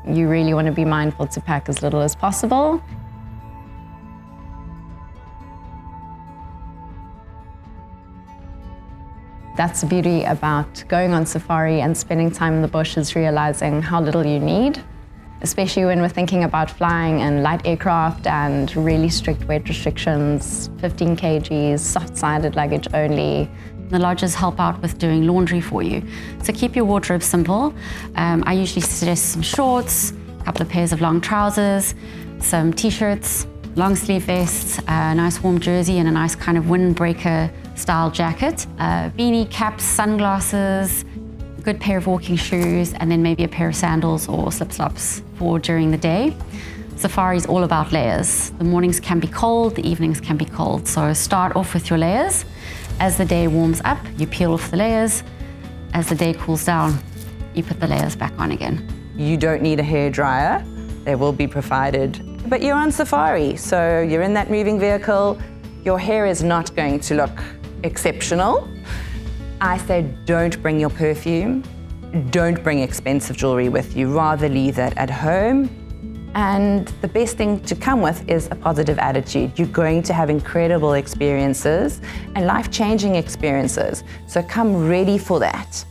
You really want to be mindful to pack as little as possible. That's the beauty about going on safari and spending time in the bush, is realizing how little you need, especially when we're thinking about flying in light aircraft and really strict weight restrictions, 15 kgs, soft-sided luggage only. The lodges help out with doing laundry for you. So keep your wardrobe simple. I usually suggest some shorts, a couple of pairs of long trousers, some t-shirts, long sleeve vests, a nice warm jersey and a nice kind of windbreaker style jacket, beanie, caps, sunglasses, a good pair of walking shoes, and then maybe a pair of sandals or slip-flops for during the day. Safari is all about layers. The mornings can be cold, the evenings can be cold. So start off with your layers. As the day warms up, you peel off the layers. As the day cools down, you put the layers back on again. You don't need a hairdryer. They will be provided. But you're on safari, so you're in that moving vehicle. Your hair is not going to look exceptional. I say don't bring your perfume. Don't bring expensive jewelry with you. Rather leave that at home. And the best thing to come with is a positive attitude. You're going to have incredible experiences and life-changing experiences. So come ready for that.